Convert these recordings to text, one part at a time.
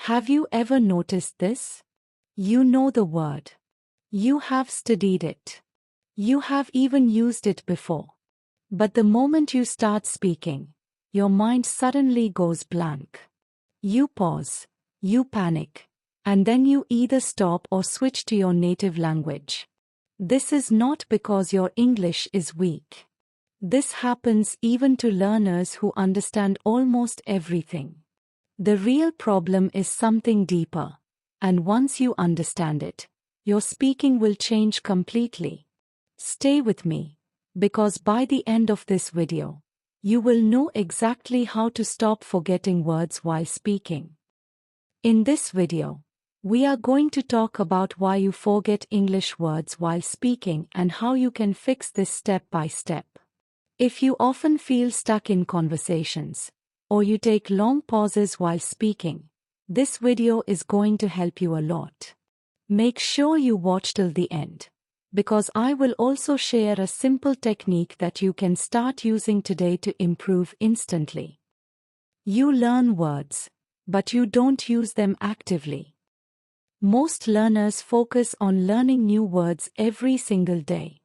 Have you ever noticed this? You know the word. You have studied it. You have even used it before. But the moment you start speaking, your mind suddenly goes blank. You pause, you panic, and then you either stop or switch to your native language. This is not because your English is weak. This happens even to learners who understand almost everything. The real problem is something deeper, and once you understand it, your speaking will change completely. Stay with me, because by the end of this video, you will know exactly how to stop forgetting words while speaking. In this video, we are going to talk about why you forget English words while speaking and how you can fix this step by step. If you often feel stuck in conversations, or you take long pauses while speaking, this video is going to help you a lot. Make sure you watch till the end, because I will also share a simple technique that you can start using today to improve instantly. You learn words, but you don't use them actively. Most learners focus on learning new words every single day.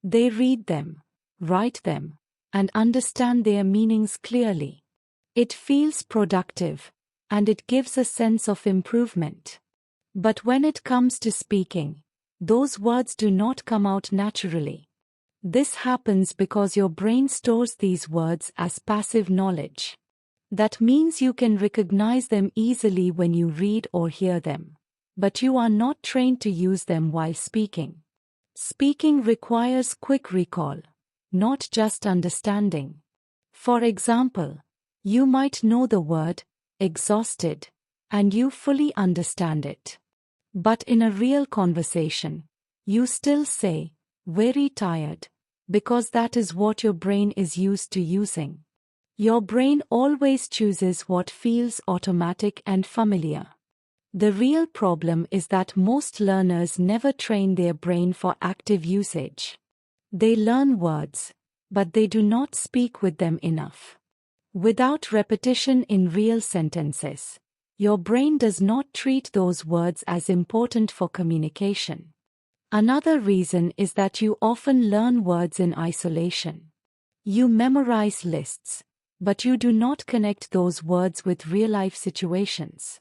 They read them, write them, and understand their meanings clearly. It feels productive, and it gives a sense of improvement. But when it comes to speaking, those words do not come out naturally. This happens because your brain stores these words as passive knowledge. That means you can recognize them easily when you read or hear them, but you are not trained to use them while speaking. Speaking requires quick recall, not just understanding. For example, you might know the word exhausted, and you fully understand it. But in a real conversation, you still say, very tired, because that is what your brain is used to using. Your brain always chooses what feels automatic and familiar. The real problem is that most learners never train their brain for active usage. They learn words, but they do not speak with them enough. Without repetition in real sentences, your brain does not treat those words as important for communication. Another reason is that you often learn words in isolation. You memorize lists, but you do not connect those words with real-life situations.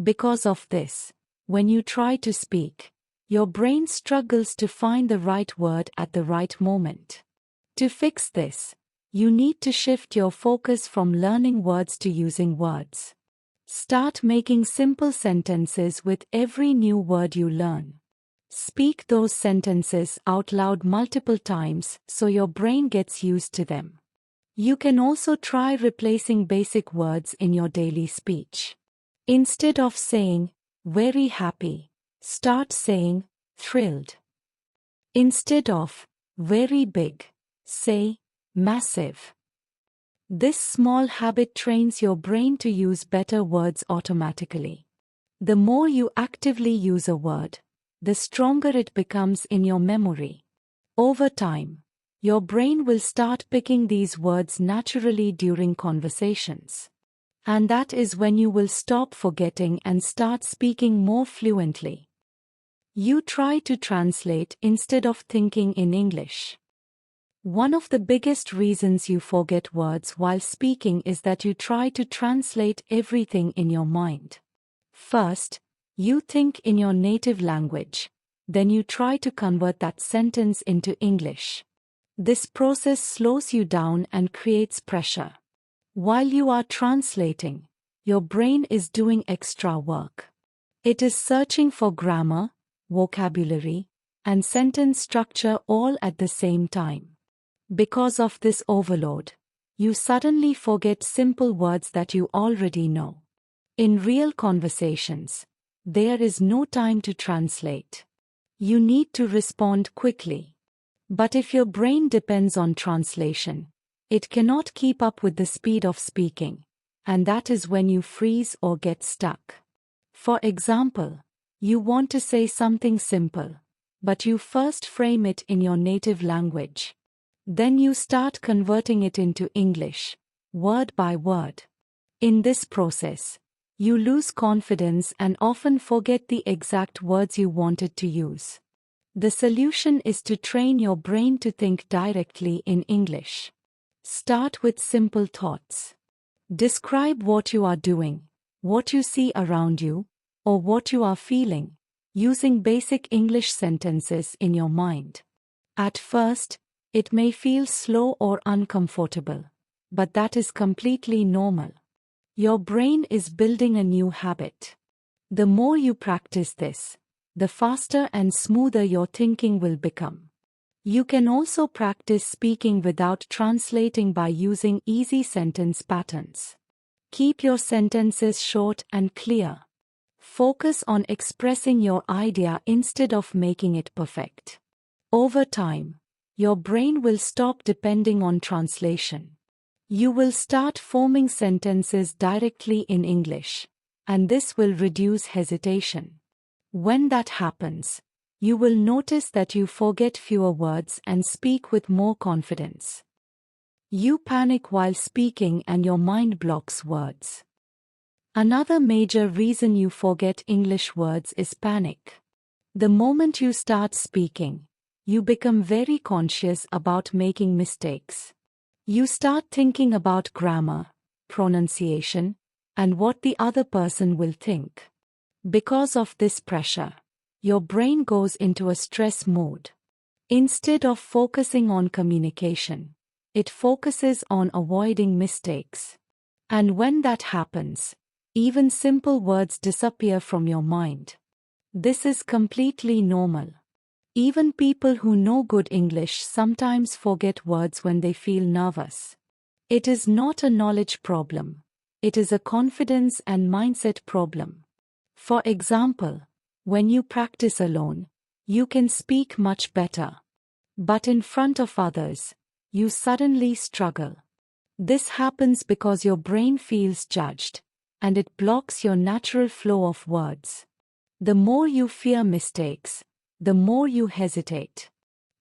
Because of this, when you try to speak, your brain struggles to find the right word at the right moment. To fix this, you need to shift your focus from learning words to using words. Start making simple sentences with every new word you learn. Speak those sentences out loud multiple times so your brain gets used to them. You can also try replacing basic words in your daily speech. Instead of saying, very happy, start saying, thrilled. Instead of, very big, say, massive. This small habit trains your brain to use better words automatically. The more you actively use a word, the stronger it becomes in your memory. Over time, your brain will start picking these words naturally during conversations. And that is when you will stop forgetting and start speaking more fluently. You try to translate instead of thinking in English. One of the biggest reasons you forget words while speaking is that you try to translate everything in your mind. First, you think in your native language, then you try to convert that sentence into English. This process slows you down and creates pressure. While you are translating, your brain is doing extra work. It is searching for grammar, vocabulary, and sentence structure all at the same time. Because of this overload, you suddenly forget simple words that you already know. In real conversations, there is no time to translate. You need to respond quickly. But if your brain depends on translation, it cannot keep up with the speed of speaking, and that is when you freeze or get stuck. For example, you want to say something simple, but you first frame it in your native language. Then you start converting it into English, word by word. In this process, You lose confidence and often forget the exact words you wanted to use. The solution is to train your brain to think directly in English. Start with simple thoughts. Describe what you are doing, what you see around you, or what you are feeling, using basic English sentences in your mind. At first, it may feel slow or uncomfortable, but that is completely normal. Your brain is building a new habit. The more you practice this, the faster and smoother your thinking will become. You can also practice speaking without translating by using easy sentence patterns. Keep your sentences short and clear. Focus on expressing your idea instead of making it perfect. Over time, your brain will stop depending on translation. You will start forming sentences directly in English, and this will reduce hesitation. When that happens, you will notice that you forget fewer words and speak with more confidence. You panic while speaking and your mind blocks words. Another major reason you forget English words is panic. The moment you start speaking, you become very conscious about making mistakes. You start thinking about grammar, pronunciation, and what the other person will think. Because of this pressure, your brain goes into a stress mode. Instead of focusing on communication, it focuses on avoiding mistakes. And when that happens, even simple words disappear from your mind. This is completely normal. Even people who know good English sometimes forget words when they feel nervous. It is not a knowledge problem. It is a confidence and mindset problem. For example, when you practice alone, you can speak much better. But in front of others, you suddenly struggle. This happens because your brain feels judged, and it blocks your natural flow of words. The more you fear mistakes, the more you hesitate.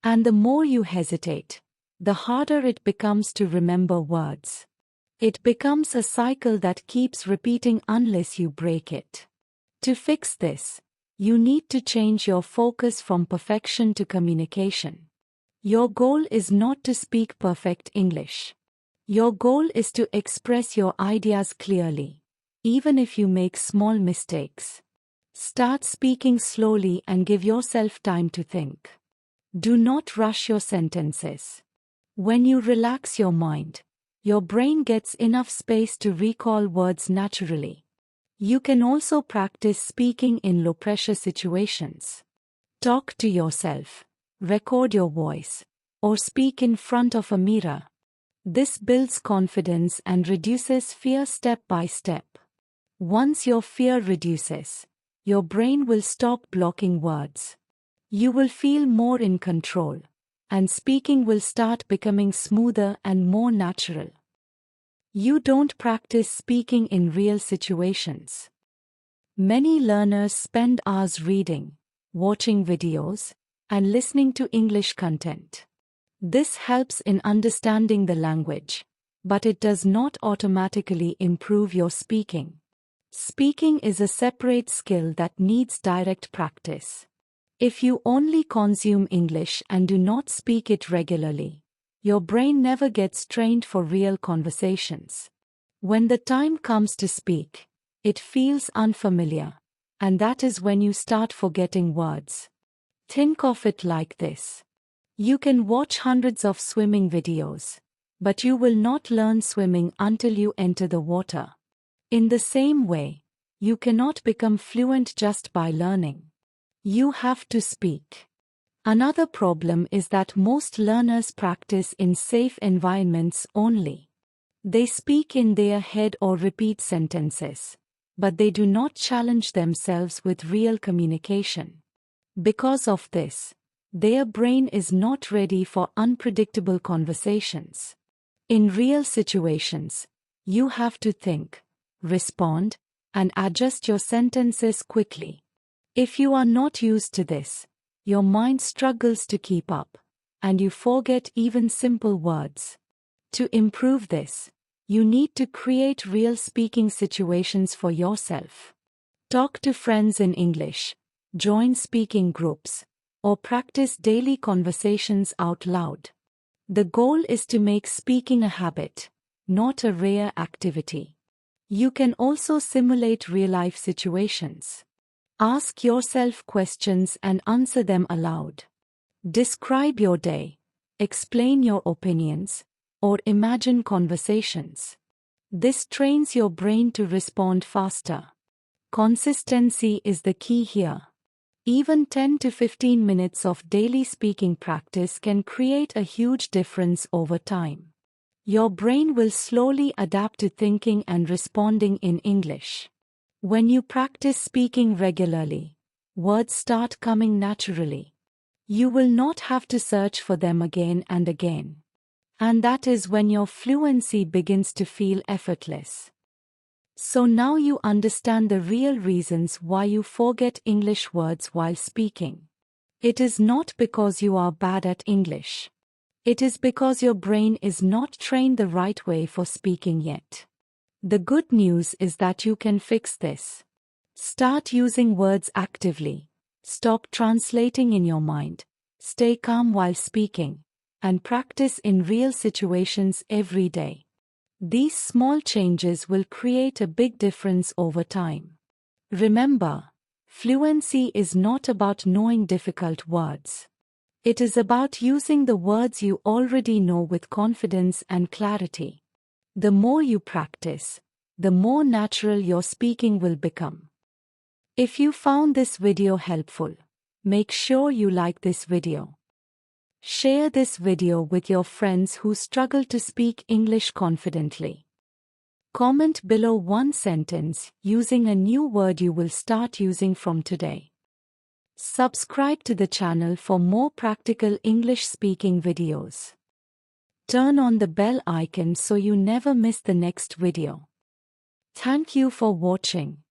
And the more you hesitate, the harder it becomes to remember words. It becomes a cycle that keeps repeating unless you break it. To fix this, you need to change your focus from perfection to communication. Your goal is not to speak perfect English. Your goal is to express your ideas clearly, even if you make small mistakes. Start speaking slowly and give yourself time to think. Do not rush your sentences. When you relax your mind, your brain gets enough space to recall words naturally. You can also practice speaking in low-pressure situations. Talk to yourself, record your voice, or speak in front of a mirror. This builds confidence and reduces fear step by step. Once your fear reduces, your brain will stop blocking words. You will feel more in control, and speaking will start becoming smoother and more natural. You don't practice speaking in real situations. Many learners spend hours reading, watching videos, and listening to English content. This helps in understanding the language, but it does not automatically improve your speaking. Speaking is a separate skill that needs direct practice. If you only consume English and do not speak it regularly, your brain never gets trained for real conversations. When the time comes to speak, it feels unfamiliar, and that is when you start forgetting words. Think of it like this. You can watch hundreds of swimming videos, but you will not learn swimming until you enter the water. In the same way, you cannot become fluent just by learning. You have to speak. Another problem is that most learners practice in safe environments only. They speak in their head or repeat sentences, but they do not challenge themselves with real communication. Because of this, their brain is not ready for unpredictable conversations. In real situations, you have to think, respond, and adjust your sentences quickly. If you are not used to this, your mind struggles to keep up, and you forget even simple words. To improve this, You need to create real speaking situations for yourself. Talk to friends in English, join speaking groups, or practice daily conversations out loud. The goal is to make speaking a habit, not a rare activity. You can also simulate real-life situations. Ask yourself questions and answer them aloud. Describe your day, explain your opinions, or imagine conversations. This trains your brain to respond faster. Consistency is the key here. Even 10 to 15 minutes of daily speaking practice can create a huge difference over time. Your brain will slowly adapt to thinking and responding in English. When you practice speaking regularly, words start coming naturally. You will not have to search for them again and again. And that is when your fluency begins to feel effortless. So now you understand the real reasons why you forget English words while speaking. It is not because you are bad at English. It is because your brain is not trained the right way for speaking yet. The good news is that you can fix this. Start using words actively. Stop translating in your mind. Stay calm while speaking. And practice in real situations every day. These small changes will create a big difference over time. Remember, fluency is not about knowing difficult words. It is about using the words you already know with confidence and clarity. The more you practice, the more natural your speaking will become. If you found this video helpful, make sure you like this video. Share this video with your friends who struggle to speak English confidently. Comment below one sentence using a new word you will start using from today. Subscribe to the channel for more practical English speaking videos. Turn on the bell icon so you never miss the next video. Thank you for watching.